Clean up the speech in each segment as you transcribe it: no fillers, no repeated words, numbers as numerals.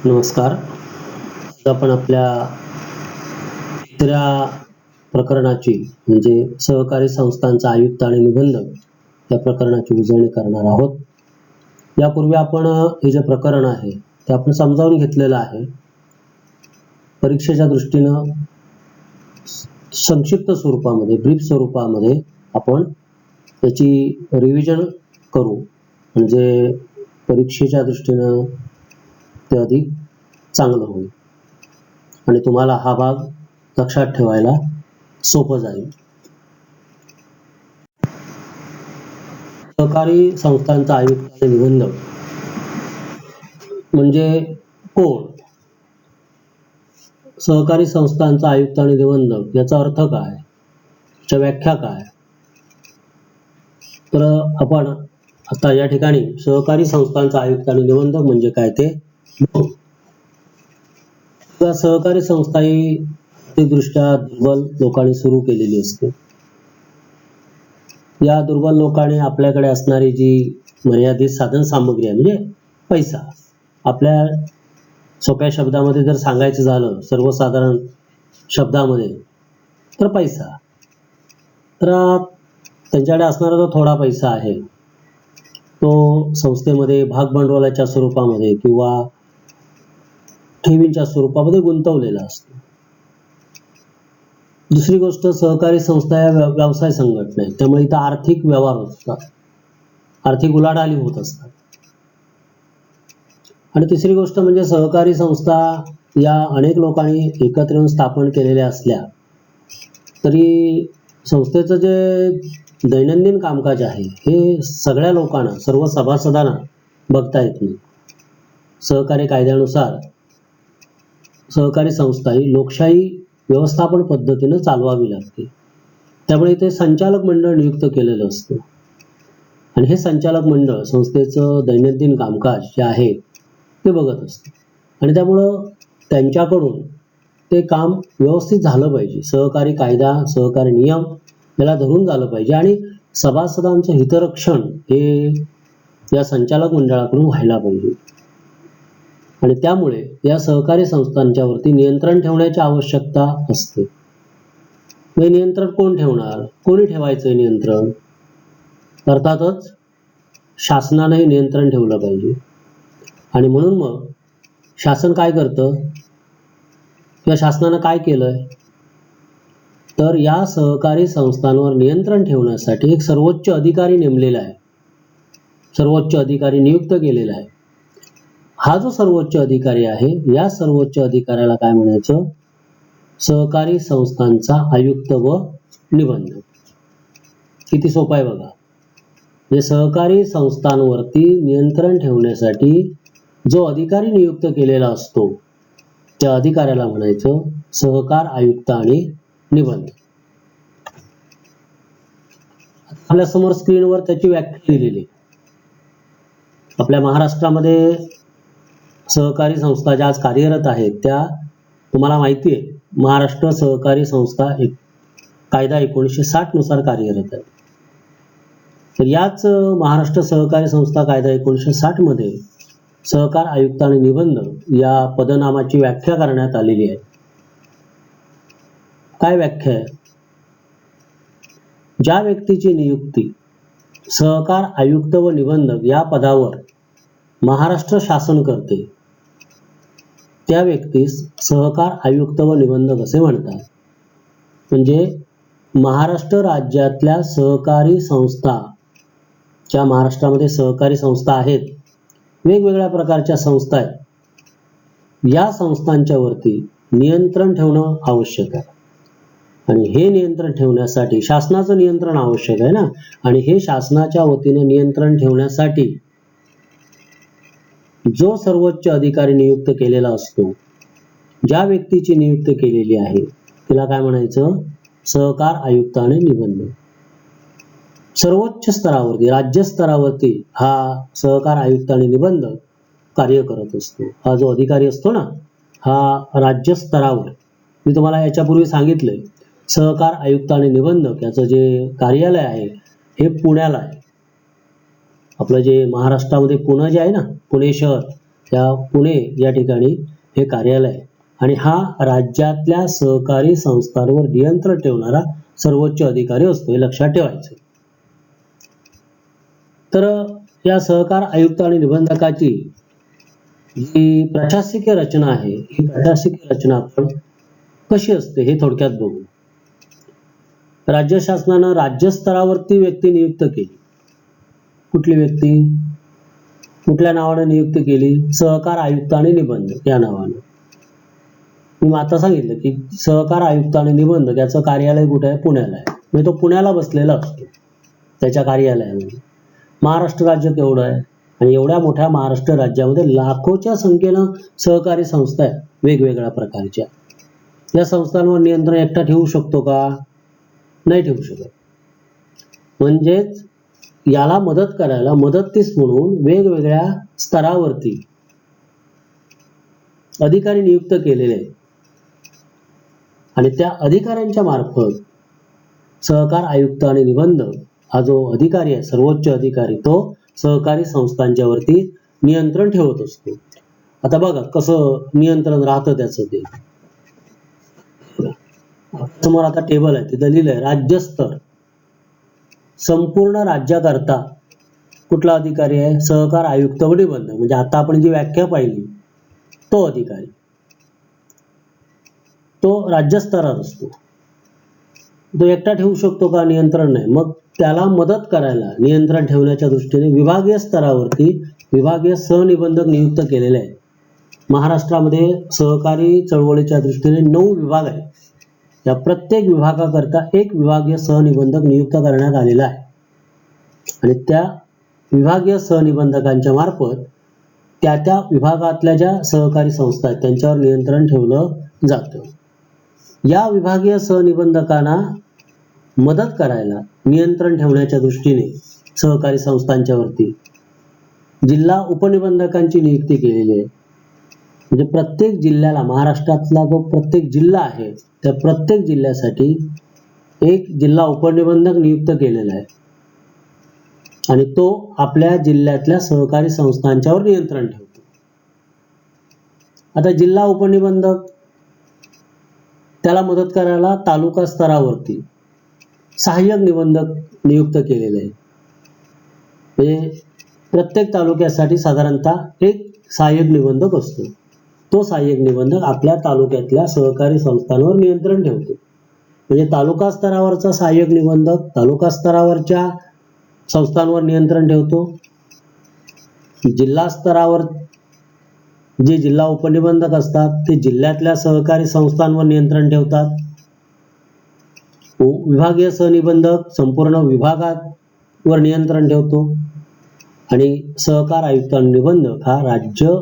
नमस्कार. आज आपण आपल्या तिसऱ्या प्रकरणाची म्हणजे सहकारी संस्थांचा आयुक्त आणि निबंधक या प्रकरणाची उजळणी करणार आहोत. यापूर्वी आपण हे जे प्रकरण आहे ते आपण समजावून घेतलेलं आहे. परीक्षेच्या दृष्टीनं संक्षिप्त स्वरूपामध्ये ब्रीफ स्वरूपामध्ये आपण त्याची रिव्हिजन करू, म्हणजे परीक्षेच्या दृष्टीनं ते अधिक चांगलं होईल आणि तुम्हाला हा भाग लक्षात ठेवायला सोपं जाईल. सहकारी संस्थांचा आयुक्त आणि निबंधक म्हणजे कोण? सहकारी संस्थांचा आयुक्त आणि निबंधक याचा अर्थ काय, याची व्याख्या काय? तर आपण आता या ठिकाणी सहकारी संस्थांचा आयुक्त आणि निबंधक म्हणजे काय ते सहकारी संस्था ही आर्थिकदृष्ट्या दुर्बल लोकांनी सुरू केलेली असते. या दुर्बल लोकांनी आपल्याकडे असणारी जी मर्यादित साधन सामग्री आहे म्हणजे पैसा, आपल्या सोप्या शब्दामध्ये जर सांगायचं झालं, सर्वसाधारण शब्दामध्ये तर पैसा, तर त्यांच्याकडे असणारा जो थोडा पैसा आहे तो संस्थेमध्ये भागभांडवलाच्या स्वरूपामध्ये किंवा ठेवींच्या स्वरूपामध्ये गुंतवलेला असतो. दुसरी गोष्ट, सहकारी संस्था या व्यवसाय संघटना आहे, त्यामुळे इथं आर्थिक व्यवहार होत असतात, आर्थिक उलाढाली होत असतात. आणि तिसरी गोष्ट म्हणजे सहकारी संस्था या अनेक लोकांनी एकत्र येऊन स्थापन केलेल्या असल्या तरी संस्थेचं जे दैनंदिन कामकाज आहे हे सगळ्या लोकांना, सर्व सभासदांना बघता येत नाही. सहकारी कायद्यानुसार सहकारी संस्था ही लोकशाही व्यवस्थापन पद्धतीनं चालवावी लागते. त्यामुळे इथे संचालक मंडळ नियुक्त केलेलं असतं आणि हे संचालक मंडळ संस्थेचं दैनंदिन कामकाज जे आहे ते बघत असतं आणि त्यामुळं त्यांच्याकडून ते काम व्यवस्थित झालं पाहिजे. सहकारी कायदा, सहकारी नियम याला धरून झालं पाहिजे आणि सभासदांचं हितरक्षण हे या संचालक मंडळाकडून व्हायला पाहिजे. आणि त्यामुळे या सहकारी संस्थांच्या वरती नियंत्रण ठेवण्याची आवश्यकता असते. हे नियंत्रण कोण ठेवणार? कोणी ठेवायचं नियंत्रण? अर्थातच शासनाने नियंत्रण ठेवलं पाहिजे. आणि म्हणून मग शासन काय करतं किंवा शासनानं काय केलंय, तर या सहकारी संस्थांवर नियंत्रण ठेवण्यासाठी एक सर्वोच्च अधिकारी नेमलेला आहे, सर्वोच्च अधिकारी नियुक्त केलेला आहे. हा जो सर्वोच्च अधिकारी आहे या सर्वोच्च अधिकाऱ्याला काय म्हणायचं? सहकारी संस्थांचा आयुक्त व निबंधक. किती सोपं आहे बघा. म्हणजे सहकारी संस्थांवरती नियंत्रण ठेवण्यासाठी जो अधिकारी नियुक्त केलेला असतो त्या अधिकाऱ्याला म्हणायचं सहकार आयुक्त आणि निबंधक. आपल्या समोर स्क्रीनवर त्याची व्याख्या दिलेली आहे. आपल्या महाराष्ट्रामध्ये सहकारी संस्था ज्या आज कार्यरत आहेत त्या तुम्हाला माहिती आहे, महाराष्ट्र सहकारी संस्था कायदा 1960 नुसार कार्यरत आहे. तर याच महाराष्ट्र सहकारी संस्था कायदा 1960 मध्ये सहकार आयुक्त आणि निबंधक या पदनामाची व्याख्या करण्यात आलेली आहे. काय व्याख्या आहे? ज्या व्यक्तीची नियुक्ती सहकार आयुक्त व निबंधक या पदावर महाराष्ट्र शासन करते त्या व्यक्तीस सहकार आयुक्त व निबंधक असे म्हणतात. म्हणजे महाराष्ट्र राज्यातल्या सहकारी संस्था, ज्या महाराष्ट्रामध्ये सहकारी संस्था आहेत, वेगवेगळ्या प्रकारच्या संस्था आहेत, या संस्थांच्या वरती नियंत्रण ठेवणं आवश्यक आहे. आणि हे नियंत्रण ठेवण्यासाठी शासनाचं नियंत्रण आवश्यक आहे ना, आणि हे शासनाच्या वतीने नियंत्रण ठेवण्यासाठी जो सर्वोच्च अधिकारी नियुक्त केलेला असतो, ज्या व्यक्तीची नियुक्ती केलेली आहे तिला काय म्हणायचं? सहकार आयुक्त आणि निबंधक. सर्वोच्च स्तरावरती, राज्य स्तरावरती हा सहकार आयुक्त आणि निबंधक कार्य करत असतो. हा जो अधिकारी असतो ना, हा राज्य स्तरावर, मी तुम्हाला याच्यापूर्वी सांगितलंय, सहकार आयुक्त आणि निबंधक याचं जे कार्यालय आहे हे पुण्याला आहे. आपलं जे महाराष्ट्रामध्ये पुणे जे आहे ना, पुणे शहर, या पुणे या ठिकाणी हे कार्यालय आहे आणि हा राज्यातल्या सहकारी संस्थांवर नियंत्रण ठेवणारा सर्वोच्च अधिकारी असतो, हे लक्षात ठेवायचं. तर या सहकार आयुक्त आणि निबंधकाची जी प्रशासकीय रचना आहे, ही प्रशासकीय रचना आपण कशी असते हे थोडक्यात बघू. राज्य शासनानं राज्य स्तरावरती व्यक्ती नियुक्त केली. कुठली व्यक्ती, कुठल्या नावाने नियुक्त केली? सहकार आयुक्त आणि निबंधक या नावानं. मी आता सांगितलं की सहकार आयुक्त आणि निबंधक याचं कार्यालय कुठे आहे? पुण्याला आहे. म्हणजे तो पुण्याला बसलेला असतो त्याच्या कार्यालयामध्ये. महाराष्ट्र राज्य केवढं आहे आणि एवढ्या मोठ्या महाराष्ट्र राज्यामध्ये लाखोच्या संख्येनं सहकारी संस्था आहेत वेगवेगळ्या प्रकारच्या. या संस्थांवर नियंत्रण एकटा ठेवू शकतो का? नाही ठेवू शकत. म्हणजेच याला मदत करायला मदतनीस म्हणून वेगवेगळ्या स्तरावरती अधिकारी नियुक्त केलेले आहेत आणि त्या अधिकाऱ्यांच्या मार्फत सहकार आयुक्त आणि निबंधक हा जो अधिकारी आहे, सर्वोच्च अधिकारी, तो सहकारी संस्थांच्या वरती नियंत्रण ठेवत असतो. आता बघा कसं नियंत्रण राहतं त्याचं ते. समोर आता टेबल आहे, तिथं लिहिलंय राज्यस्तर. संपूर्ण राज्याकरता कुठला अधिकारी आहे? सहकार आयुक्त व निबंधक. म्हणजे आता आपण जी व्याख्या पाहिली तो अधिकारी, तो राज्यस्तरावर असतो. तो एकटा ठेवू शकतो का? नियंत्रण नाही. मग त्याला मदत करायला नियंत्रण ठेवण्याच्या दृष्टीने विभागीय स्तरावरती विभागीय सहनिबंधक नियुक्त केलेले आहेत. महाराष्ट्रामध्ये सहकारी चळवळीच्या दृष्टीने 9 विभाग आहेत. या प्रत्येक विभागाकरता एक विभागीय सहनिबंधक नियुक्त करण्यात आलेला आहे आणि त्या विभागीय सहनिबंधकांच्या मार्फत त्या त्या विभागातल्या ज्या सहकारी संस्था आहेत त्यांच्यावर नियंत्रण ठेवलं जातं. या विभागीय सहनिबंधकांना मदत करायला नियंत्रण ठेवण्याच्या दृष्टीने सहकारी संस्थांच्या वरती जिल्हा उपनिबंधकांची नियुक्ती केलेली आहे. म्हणजे प्रत्येक जिल्ह्याला, महाराष्ट्रातला जो प्रत्येक जिल्हा आहे त्या प्रत्येक जिल्ह्यासाठी एक जिल्हा उपनिबंधक नियुक्त केलेला आहे आणि तो आपल्या जिल्ह्यातल्या सहकारी संस्थांच्यावर नियंत्रण ठेवतो. आता जिल्हा उपनिबंधक त्याला मदत करायला तालुका स्तरावरती सहाय्यक निबंधक नियुक्त केलेले आहे. म्हणजे प्रत्येक तालुक्यासाठी साधारणतः एक सहाय्यक निबंधक असतो. तो सहाय्यक निबंधक आपल्या तालुक्यातल्या सहकारी संस्थांवर नियंत्रण ठेवतो. म्हणजे तालुका स्तरावरचा सहाय्यक निबंधक तालुका स्तरावरच्या संस्थांवर नियंत्रण ठेवतो. जिल्हा स्तरावर जे जिल्हा उपनिबंधक असतात ते जिल्ह्यातल्या सहकारी संस्थांवर नियंत्रण ठेवतात. विभागीय सहनिबंधक संपूर्ण विभागावर नियंत्रण ठेवतो आणि सहकार आयुक्त आणि निबंधक हा राज्य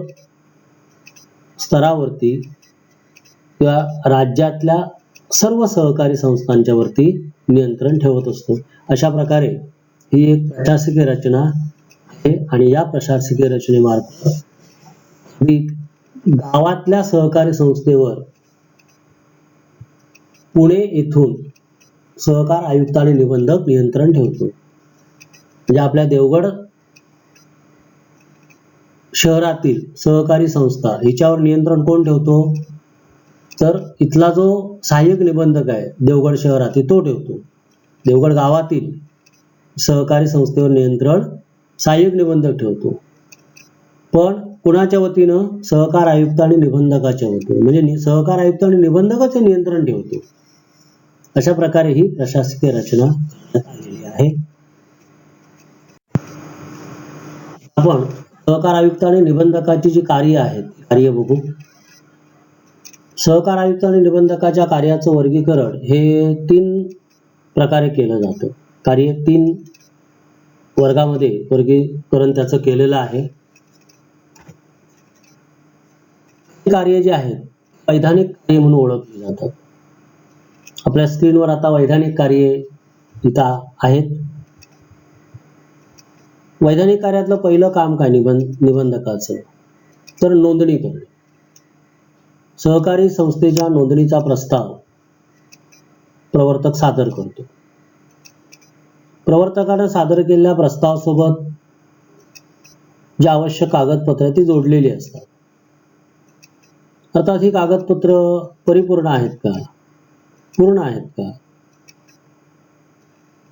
स्तरावरती किंवा राज्यातल्या सर्व सहकारी संस्थांच्या वरती नियंत्रण ठेवत असतो. अशा प्रकारे ही एक प्रशासकीय रचना आहे आणि या प्रशासकीय रचनेमार्फत गावातल्या सहकारी संस्थेवर पुणे येथून सहकार आयुक्त आणि निबंधक नियंत्रण ठेवतो. म्हणजे आपल्या देवगड शहरातील सहकारी संस्था हिच्यावर नियंत्रण कोण ठेवतो? तर इथला जो सहाय्यक निबंधक आहे देवगड शहरातील तो ठेवतो. देवगड गावातील सहकारी संस्थेवर नियंत्रण सहाय्यक निबंधक ठेवतो. पण कुणाच्या वतीनं? सहकार आयुक्त आणि निबंधकाच्या वतीनं. म्हणजे सहकार आयुक्त आणि निबंधकाचे नियंत्रण ठेवतो. अशा प्रकारे ही प्रशासकीय रचना आलेली आहे. आपण सहकार आयुक्त आणि निबंधकाची जी कार्य आहेत कार्य बघू. सहकार आयुक्त आणि निबंधकाच्या कार्याचं वर्गीकरण हे 3 प्रकारे केलं जातं. कार्य 3 वर्गामध्ये वर्गीकरण त्याचं केलेलं आहे. कार्य जे आहेत वैधानिक कार्य म्हणून ओळखली जातात. आपल्या स्क्रीनवर आता वैधानिक कार्य इथं आहेत. वैधानिक कार्यातलं पहिलं काम काय निबंधकाचं? तर नोंदणी करणे. सहकारी संस्थेच्या नोंदणीचा प्रस्ताव प्रवर्तक सादर करतो. प्रवर्तकाने सादर केलेल्या प्रस्तावासोबत जी आवश्यक कागदपत्र ती जोडलेली असतात. अर्थात ही कागदपत्र परिपूर्ण आहेत का, पूर्ण आहेत का,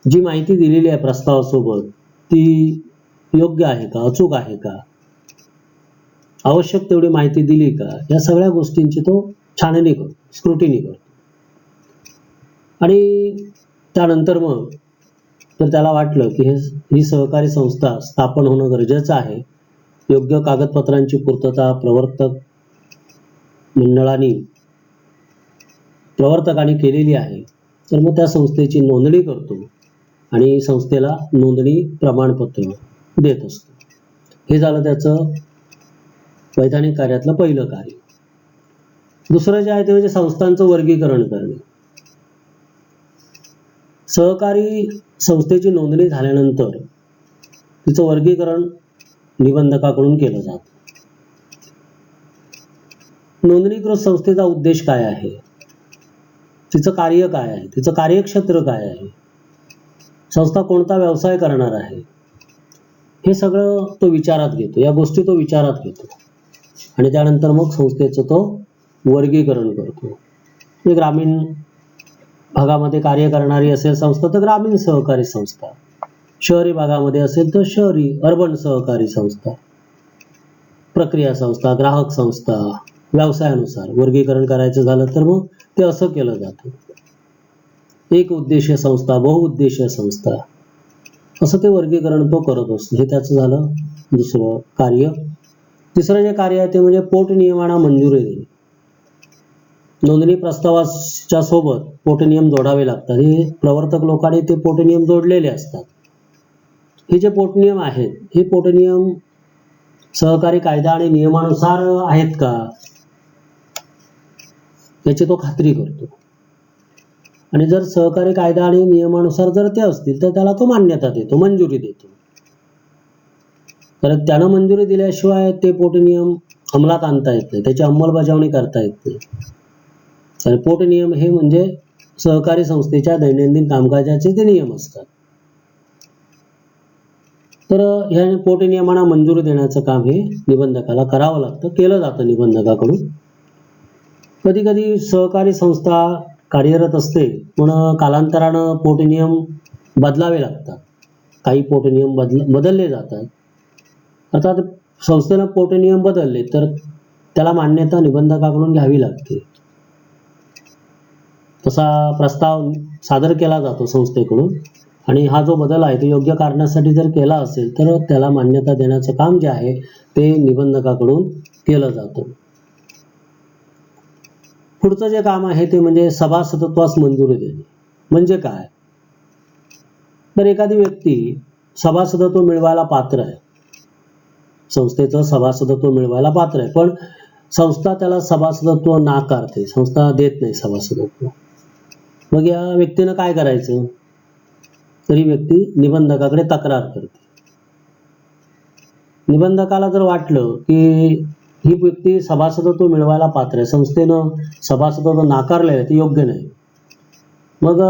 जी माहिती दिलेली आहे प्रस्तावासोबत ती योग्य आहे का, अचूक आहे का, आवश्यक तेवढी माहिती दिली का, या सगळ्या गोष्टींची तो छाननी करतो, स्क्रुटिनी करतो. आणि त्यानंतर मग तर त्याला वाटलं की ही सहकारी संस्था स्थापन होणं गरजेचं आहे, योग्य कागदपत्रांची पूर्तता प्रवर्तकांनी केलेली आहे, तर मग त्या संस्थेची नोंदणी करतो आणि संस्थेला नोंदणी प्रमाणपत्र देत असतो. हे झालं त्याचं वैधानिक कार्यातलं पहिलं कार्य. दुसरं जे आहे ते म्हणजे संस्थांचं वर्गीकरण करणे. सहकारी संस्थेची नोंदणी झाल्यानंतर तिचं वर्गीकरण निबंधकाकडून केलं जातं. नोंदणीकृत संस्थेचा उद्देश काय आहे, तिचं कार्य काय आहे, तिचं कार्यक्षेत्र काय आहे, संस्था कोणता व्यवसाय करणार आहे, हे सगळं तो विचारात घेतो, या गोष्टी तो विचारात घेतो आणि त्यानंतर मग संस्थेचं तो वर्गीकरण करतो. ग्रामीण भागामध्ये कार्य करणारी असेल संस्था तर ग्रामीण सहकारी संस्था, शहरी भागामध्ये असेल तर शहरी अर्बन सहकारी संस्था, प्रक्रिया संस्था, ग्राहक संस्था, व्यवसायानुसार वर्गीकरण करायचं झालं तर मग ते असं केलं जातं. एक उद्देशीय संस्था, बहुउद्देशीय संस्था, असं ते वर्गीकरण तो करत असतो. हे त्याचं झालं दुसरं कार्य. तिसरं जे कार्य आहे ते म्हणजे पोटनियमांना मंजुरी देणे. नोंदणी प्रस्तावाच्या सोबत पोटनियम जोडावे लागतात. हे प्रवर्तक लोकांनी ते पोटनियम जोडलेले असतात. हे जे पोटनियम आहेत हे पोटनियम सहकारी कायदा आणि नियमानुसार आहेत का याची तो खात्री करतो आणि जर सहकारी कायदा आणि नियमानुसार जर ते असतील तर त्याला तो मान्यता देतो, मंजुरी देतो. तर त्यानं मंजुरी दिल्याशिवाय ते पोटनियम अंमलात आणता येत नाही, त्याची अंमलबजावणी करता येत नाही. तर पोटनियम हे म्हणजे सहकारी संस्थेच्या दैनंदिन कामकाजाचे ते नियम असतात. तर ह्या पोटनियमांना मंजुरी देण्याचं काम हे निबंधकाला करावं लागतं, केलं जातं निबंधकाकडून. कधी कधी सहकारी संस्था कार्यरत असते पण कालांतरानं पोटनियम बदलावे लागतात, काही पोटनियम बदलले जातात. अर्थात संस्थेनं पोटनियम बदलले तर त्याला मान्यता निबंधकाकडून घ्यावी लागते. तसा प्रस्ताव सादर केला जातो संस्थेकडून आणि हा जो बदल आहे तो योग्य कारणासाठी जर केला असेल तर त्याला मान्यता देण्याचं काम जे आहे ते निबंधकाकडून केलं जातं. पुढचं जे काम आहे ते म्हणजे सभासदत्वास मंजुरी देणे. म्हणजे काय, तर एखादी व्यक्ती सभासदत्व मिळवायला पात्र आहे, संस्थेचं सभासदत्व मिळवायला पात्र आहे, पण संस्था त्याला सभासदत्व नाकारते, संस्था देत नाही सभासदत्व. मग या व्यक्तीनं काय करायचं, तर ही व्यक्ती निबंधकाकडे तक्रार करते. निबंधकाला जर वाटलं की ही व्यक्ती सभासदत्व मिळवायला पात्र आहे, संस्थेनं सभासदत्व नाकारले आहे, ते योग्य नाही, मग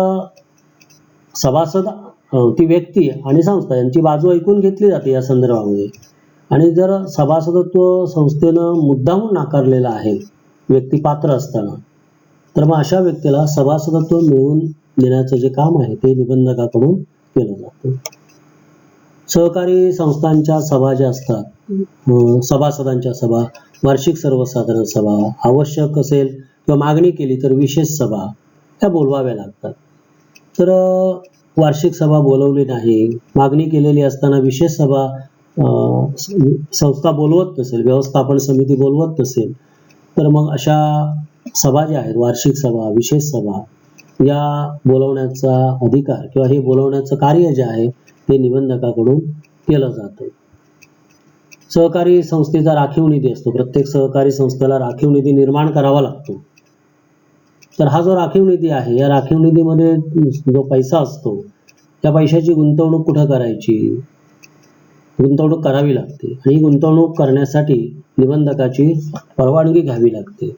सभासद ती व्यक्ती आणि संस्था यांची बाजू ऐकून घेतली जाते या संदर्भामध्ये. आणि जर सभासदत्व संस्थेनं मुद्दामून नाकारलेलं आहे व्यक्ती पात्र असताना, तर मग अशा व्यक्तीला सभासदत्व मिळवून देण्याचं जे काम आहे ते निबंधकाकडून केलं जातं. सहकारी संस्थांच्या सभा ज्या असतात, सभासदांच्या सभा, वार्षिक सर्वसाधारण सभा, आवश्यक असेल किंवा मागणी केली तर विशेष सभा, त्या बोलवाव्या लागतात. तर वार्षिक सभा बोलवली नाही, मागणी केलेली असताना विशेष सभा संस्था बोलवत नसेल, व्यवस्थापन समिती बोलवत नसेल, तर मग अशा सभा ज्या आहेत, वार्षिक सभा, विशेष सभा, या बोलवण्याचा अधिकार किंवा हे बोलवण्याचं कार्य जे आहे ते निबंधकाकडून केलं जातं. सहकारी संस्थेचा राखीव निधी असतो. प्रत्येक सहकारी संस्थेला राखीव निधी निर्माण करावा लागतो. तर हा जो राखीव निधी आहे, या राखीव निधीमध्ये जो पैसा असतो त्या पैशाची गुंतवणूक कुठं करायची, गुंतवणूक करावी लागते आणि ही गुंतवणूक करण्यासाठी निबंधकाची परवानगी घ्यावी लागते.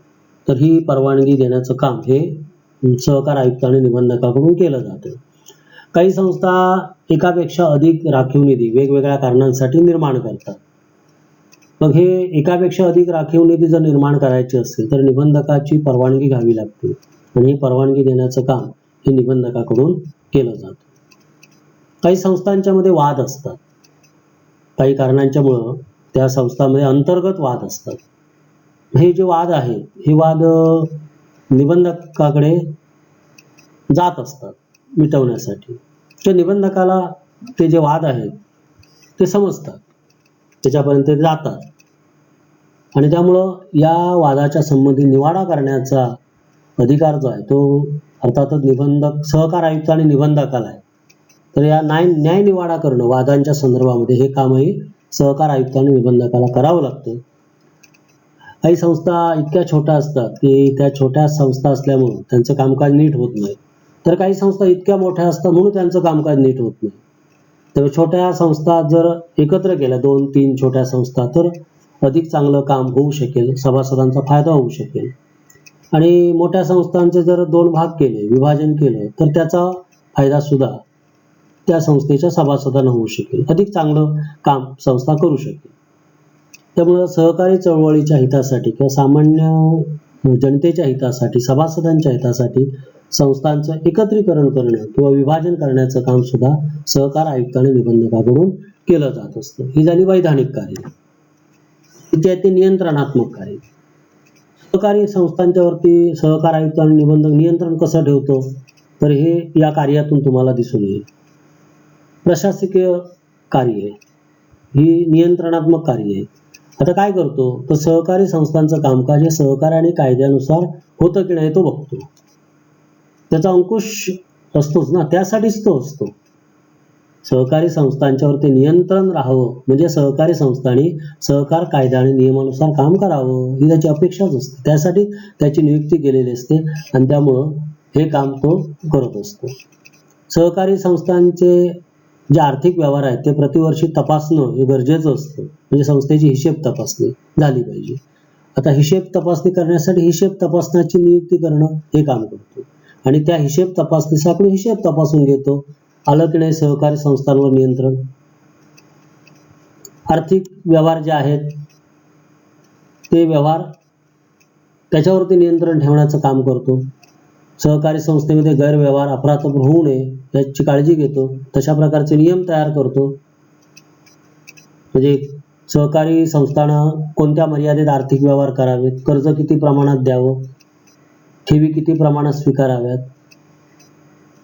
तर ही परवानगी देण्याचं काम हे सहकार आयुक्त आणि निबंधकाकडून केलं जातं. काही संस्था एकापेक्षा अधिक राखीव निधी वेगवेगळ्या कारणांसाठी निर्माण करतात. मग हे एकापेक्षा अधिक राखीव निधी जर निर्माण करायची असेल तर निबंधकाची परवानगी घ्यावी लागते आणि ही परवानगी देण्याचं काम हे निबंधकाकडून केलं जातं. काही संस्थांच्या मध्ये वाद असतात, काही कारणांच्यामुळं त्या संस्थांमध्ये अंतर्गत वाद असतात. हे जे वाद आहेत हे वाद निबंधकाकडे जात असतात मिटवण्यासाठी. तर निबंधकाला ते जे वाद आहेत ते समजतात, त्याच्यापर्यंत ते जातात आणि त्यामुळं या वादाच्या संबंधी निवाडा करण्याचा अधिकार जो आहे तो अर्थातच निबंधक, सहकार आयुक्त आणि निबंधकाला आहे. तर या न्याय निवाडा करणं वादांच्या संदर्भामध्ये हे कामही सहकार आयुक्त आणि निबंधकाला करावं लागतं. काही संस्था इतक्या छोट्या असतात की त्या छोट्या संस्था असल्यामुळं त्यांचं कामकाज नीट होत नाही, तर काही संस्था इतक्या मोठ्या असतात म्हणून त्यांचं कामकाज नीट होत नाही. तर छोट्या संस्था जर एकत्र केल्या, 2-3 छोट्या संस्था, तर अधिक चांगलं काम होऊ शकेल, सभासदांचा फायदा होऊ शकेल. आणि मोठ्या संस्थांचे जर 2 भाग केले, विभाजन केलं, तर त्याचा फायदा सुद्धा त्या संस्थेच्या सभासदांना होऊ शकेल, अधिक चांगलं काम संस्था करू शकेल. त्यामुळं सहकारी चळवळीच्या हितासाठी किंवा सामान्य जनतेच्या हितासाठी, सभासदांच्या हितासाठी संस्थांचं एकत्रीकरण करणं किंवा विभाजन करण्याचं काम सुद्धा सहकार आयुक्त आणि निबंधकाकडून केलं जात असतं. ही झाली वैधानिक कार्य. इथे ते नियंत्रणात्मक कार्य. सहकारी संस्थांच्या वरती सहकार आयुक्त आणि निबंधक नियंत्रण कसं ठेवतो, तर हे या कार्यातून तुम्हाला दिसून येईल. प्रशासकीय कार्य ही नियंत्रणात्मक कार्य आहे. आता काय करतो, तर सहकारी संस्थांचं कामकाज हे सहकार आणि कायद्यानुसार होतं की नाही तो बघतो. त्याचा अंकुश असतोच ना, त्यासाठीच तो असतो. सहकारी संस्थांच्यावरती नियंत्रण राहावं म्हणजे सहकारी संस्थांनी सहकार कायदा आणि नियमानुसार काम करावं ही त्याची अपेक्षाच असते. त्यासाठी त्याची नियुक्ती केलेली असते आणि त्यामुळं हे काम तो करत असतो. सहकारी संस्थांचे जे आर्थिक व्यवहार आहेत ते प्रतिवर्षी तपासणं हे गरजेचं असतं. म्हणजे संस्थेची हिशेब तपासणी झाली पाहिजे. आता हिशेब तपासणी करण्यासाठी हिशेब तपासण्याची नियुक्ती करणं हे काम करतो आणि त्या हिशेब तपासणीसाठी हिशेब तपासून घेतो. आलं की नाही सहकारी संस्थांवर नियंत्रण. आर्थिक व्यवहार जे आहेत ते व्यवहार त्याच्यावरती नियंत्रण ठेवण्याचं काम करतो. सहकारी संस्थेमध्ये गैरव्यवहार, अफरातफर होऊ नये याची काळजी घेतो. तशा प्रकारचे नियम तयार करतो. म्हणजे सहकारी संस्थांना कोणत्या मर्यादेत आर्थिक व्यवहार करावेत, कर्ज किती प्रमाणात द्यावं, ठेवी किती प्रमाणात स्वीकाराव्यात.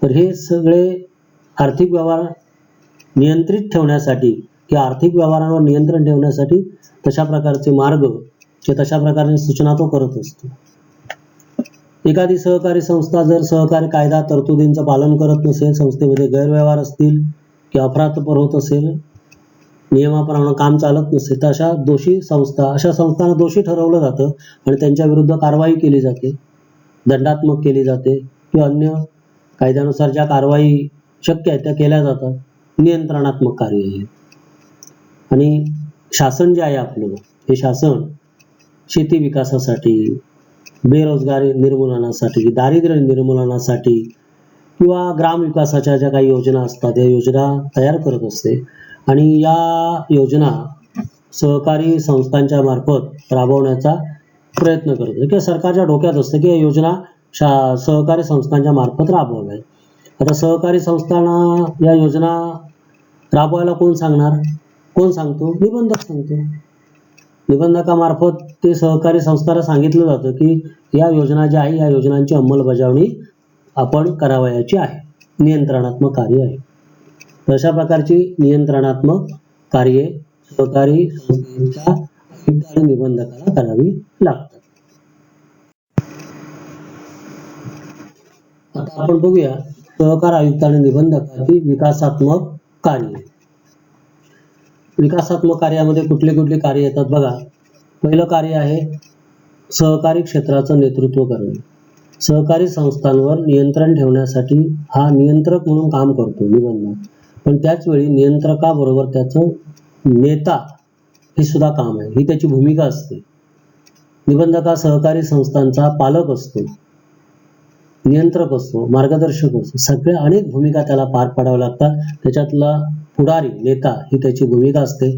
तर हे सगळे आर्थिक व्यवहार नियंत्रित ठेवण्यासाठी किंवा आर्थिक व्यवहारांवर नियंत्रण ठेवण्यासाठी तशा प्रकारचे मार्ग किंवा तशा प्रकारच्या सूचना तो करत असतो. एखादी सहकारी संस्था जर सहकारी कायदा तरतुदींचं पालन करत नसेल, संस्थेमध्ये गैरव्यवहार असतील किंवा अफरातफर होत असेल, नियमाप्रमाणे काम चालत नसेल, तर अशा संस्थांना दोषी ठरवलं जातं आणि त्यांच्या विरुद्ध कारवाई केली जाते, दंडात्मक केली जाते किंवा अन्य कायद्यानुसार ज्या कारवाई शक्य आहेत त्या केल्या जातात. नियंत्रणात्मक कार्य आहे. आणि शासन जे आहे आपलं, हे शासन शेती विकासासाठी, बेरोजगारी निर्मूलनासाठी, दारिद्र्य निर्मूलनासाठी किंवा ग्राम विकासाच्या ज्या काही योजना असतात या योजना तयार करत असते आणि या योजना सहकारी संस्थांच्या मार्फत राबवण्याचा प्रयत्न करते किंवा सरकारच्या डोक्यात असते की या योजना सहकारी संस्थांच्या मार्फत राबवाव्यात. आता सहकारी संस्थांना या योजना राबवायला कोण सांगणार, कोण सांगतो, निबंधक सांगतो. निबंधकामार्फत ते सहकारी संस्थांना सांगितलं जातं की या योजना ज्या आहे या योजनांची अंमलबजावणी आपण करावयाची आहे. नियंत्रणात्मक कार्य आहे. तर अशा प्रकारची नियंत्रणात्मक कार्ये सहकारी संस्थांच्या आयुक्त आणि निबंधकाला करावी लागतात. आता आपण बघूया सहकार आयुक्त आणि निबंधकाची विकासात्मक कार्य. विकासात्मक कार्यामध्ये कुठले कुठले कार्य येतात बघा. पहिलं कार्य आहे सहकारी क्षेत्राचं नेतृत्व करणे. सहकारी संस्थांवर नियंत्रण ठेवण्यासाठी हा नियंत्रक म्हणून काम करतो निबंधक, पण त्याच वेळी नियंत्रकाबरोबर त्याचं नेता हे सुद्धा काम आहे, ही त्याची भूमिका असते. निबंधक हा सहकारी संस्थांचा पालक असतो, नियंत्रक असतो, मार्गदर्शक असतो. सगळ्या अनेक भूमिका त्याला पार पाडाव्या लागतात. त्याच्यातला पुढारी नेता ही त्याची भूमिका असते.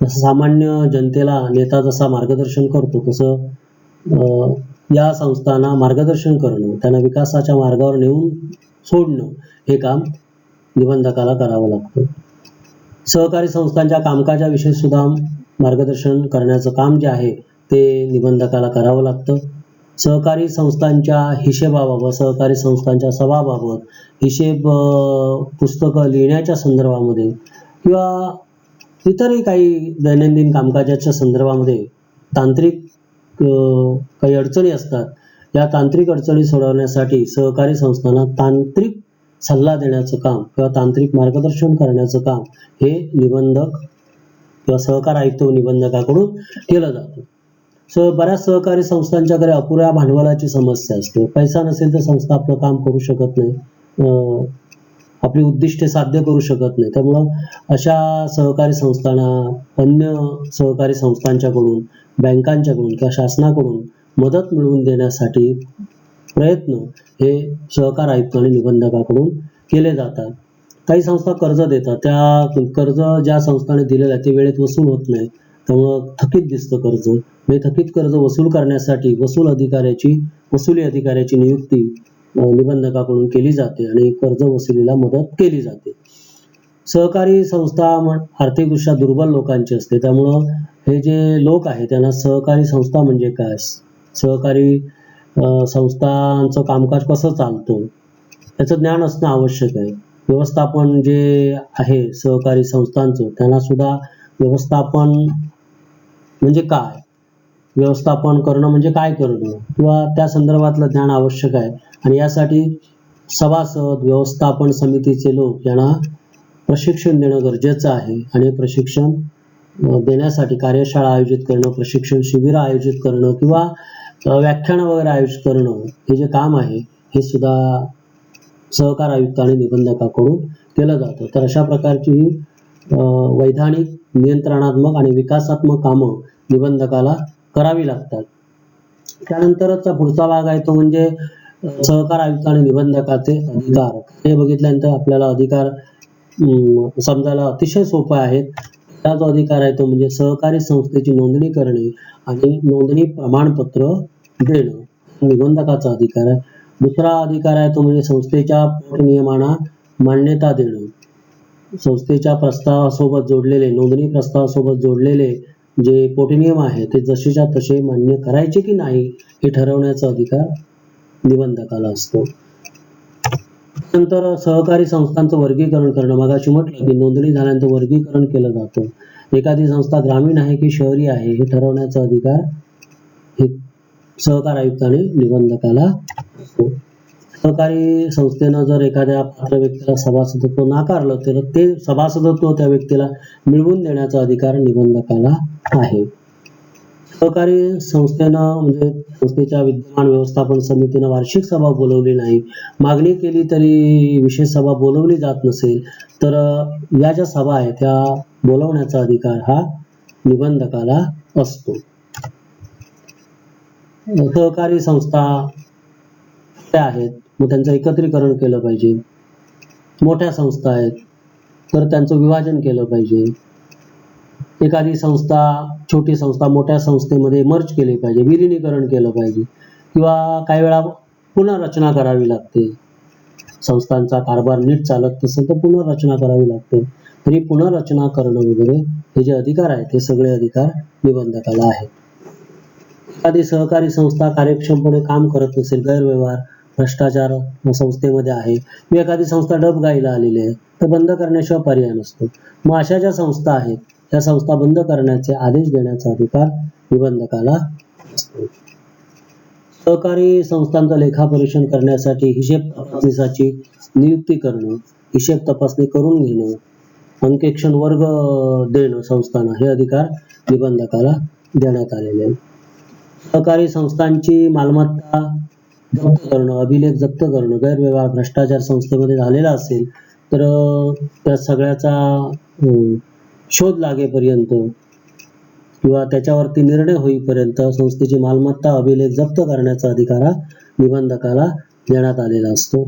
जसं सामान्य जनतेला नेता जसा मार्गदर्शन करतो तसं या संस्थांना मार्गदर्शन करणं, त्यांना विकासाच्या मार्गावर नेऊन सोडणं हे काम निबंधकाला करावं लागतं. सहकारी संस्थांच्या कामकाजाविषयी सुद्धा मार्गदर्शन करण्याचं काम जे आहे ते निबंधकाला करावं लागतं. सहकारी संस्थांच्या हिशेबाबाबत, सहकारी संस्थांच्या सभाबाबत, हिशेब पुस्तकं लिहिण्याच्या संदर्भामध्ये किंवा इतरही काही दैनंदिन कामकाजाच्या संदर्भामध्ये तांत्रिक काही अडचणी असतात. या तांत्रिक अडचणी सोडवण्यासाठी सहकारी संस्थांना तांत्रिक सल्ला देण्याचं काम किंवा तांत्रिक मार्गदर्शन करण्याचं काम हे निबंधक किंवा सहकार आयुक्त व निबंधकाकडून केलं जातं. बऱ्याच सहकारी संस्थांच्याकडे अपुऱ्या भांडवलाची समस्या असते. पैसा नसेल तर संस्था आपलं काम करू शकत नाही, आपली उद्दिष्टे साध्य करू शकत नाही. त्यामुळं अशा सहकारी संस्थांना अन्य सहकारी संस्थांच्याकडून, बँकांच्याकडून किंवा शासनाकडून मदत मिळवून देण्यासाठी प्रयत्न हे सहकार आयुक्त आणि निबंधकाकडून केले जातात. काही संस्था कर्ज देतात, त्या कर्ज ज्या संस्थाने दिलेलं आहे ते वेळेत वसूल होत नाही, त्यामुळं थकीत दिसतं कर्ज. हे थकीत कर्ज वसूल करण्यासाठी वसुली अधिकाऱ्याची नियुक्ती निबंधकाकडून केली जाते आणि कर्ज वसुलीला मदत केली जाते. सहकारी संस्था आर्थिकदृष्ट्या दुर्बल लोकांची असते, त्यामुळं हे जे लोक आहेत त्यांना सहकारी संस्था म्हणजे काय, सहकारी संस्थांचं कामकाज कसं चालतं याचं ज्ञान असणं आवश्यक आहे. व्यवस्थापन जे आहे सहकारी संस्थांचं, त्यांना सुद्धा व्यवस्थापन म्हणजे काय, व्यवस्थापन करणं म्हणजे काय करणं किंवा त्या संदर्भातलं ज्ञान आवश्यक आहे. आणि यासाठी सभासद, व्यवस्थापन समितीचे लोक यांना प्रशिक्षण देणं गरजेचं आहे. आणि प्रशिक्षण देण्यासाठी कार्यशाळा आयोजित करणं, प्रशिक्षण शिबिर आयोजित करणं किंवा व्याख्यानं वगैरे आयोजित करणं हे जे काम आहे हे सुद्धा सहकार आयुक्त आणि निबंधकाकडून केलं जातं. तर अशा प्रकारची वैधानिक, नियंत्रणात्मक आणि विकासात्मक कामं निबंधकाला करावी लागतात. त्यानंतरचा पुढचा भाग आहे तो म्हणजे सहकार आयुक्त आणि निबंधकाचे अधिकार. हे बघितल्यानंतर आपल्याला अधिकार समजायला अतिशय सोपे आहेत. पहिला जो अधिकार आहे तो म्हणजे सहकारी संस्थेची नोंदणी करणे आणि नोंदणी प्रमाणपत्र देणं निबंधकाचा अधिकार आहे. दुसरा अधिकार आहे तो म्हणजे संस्थेच्या नियमांना मान्यता देणं. संस्थेच्या प्रस्तावासोबत जोडलेले, नोंदणी प्रस्तावासोबत जोडलेले जे पोटनियम आहे ते जसेच्या तसे मान्य करायचे की नाही हे ठरवण्याचा अधिकार निबंधकाला असतो. नंतर सहकारी संस्थांचं वर्गीकरण करणं. मगाशी म्हटलं की नोंदणी झाल्यानंतर वर्गीकरण केलं जातं. एखादी संस्था ग्रामीण आहे की शहरी आहे हे ठरवण्याचा अधिकार हे सहकार आयुक्त आणि निबंधकाला असतो. सहकारी संस्थेनं जर एखाद्या पात्र व्यक्तीला सभासदत्व नाकारलं तर ते सभासदत्व त्या व्यक्तीला मिळवून देण्याचा अधिकार निबंधकाला आहे. सहकारी संस्थेनं म्हणजे संस्थेच्या विद्यमान व्यवस्थापन समितीनं वार्षिक सभा बोलवली नाही, मागणी केली तरी विशेष सभा बोलवली जात नसेल तर या ज्या सभा आहेत त्या बोलवण्याचा अधिकार हा निबंधकाला असतो. सहकारी संस्था आहेत मग त्यांचं एकत्रीकरण केलं पाहिजे. मोठ्या संस्था आहेत तर त्यांचं विभाजन केलं पाहिजे. एखादी संस्था, छोटी संस्था मोठ्या संस्थेमध्ये मर्ज केली पाहिजे, विलिनीकरण केलं पाहिजे किंवा काही वेळा पुनर्रचना करावी लागते. संस्थांचा कारभार नीट चालत नसेल तर पुनर्रचना करावी लागते. तरी पुनर्रचना करणं वगैरे हे जे अधिकार आहेत हे सगळे अधिकार निबंधकाला आहेत. एखादी सहकारी संस्था कार्यक्षमपणे काम करत नसेल, गैरव्यवहार, भ्रष्टाचार संस्थेमध्ये आहे, मी एखादी संस्था डबघाईला आलेली आहे तर बंद करण्याशिवाय पर्याय नसतो. मग अशा ज्या संस्था आहेत त्या संस्था बंद करण्याचे आदेश देण्याचा अधिकार निबंधकाला असतो. सहकारी संस्थांचं लेखापरीक्षण करण्यासाठी हिशेब तपासणीसाठी नियुक्ती करणं, हिशेब तपासणी करून घेणं, अंकेक्षण वर्ग देणं संस्थांना हे अधिकार निबंधकाला देण्यात आलेले आहेत. सहकारी संस्थांची मालमत्ता जप्त करणं, अभिलेख जप्त करणं, गैरव्यवहार, भ्रष्टाचार संस्थेमध्ये झालेला असेल तर त्या सगळ्याचा शोध लागेपर्यंत किंवा त्याच्यावरती निर्णय होईपर्यंत संस्थेची मालमत्ता, अभिलेख जप्त करण्याचा अधिकार हा निबंधकाला देण्यात आलेला असतो.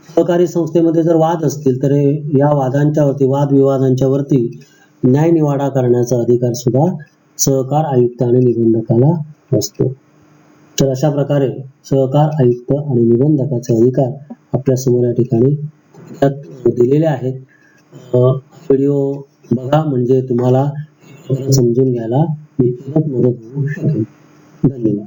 सहकारी संस्थेमध्ये जर वाद असतील तर या वादविवादांच्या वरती न्याय निवाडा करण्याचा अधिकार सुद्धा सहकार आयुक्त आणि निबंधकाला असतो. तर अशा प्रकारे सहकार आयुक्त आणि निबंधकाचे अधिकार आपल्या समोर या ठिकाणी दिलेले आहेत. व्हिडिओ बघा म्हणजे तुम्हाला समजून घ्यायला मदत होऊ शकेल. धन्यवाद.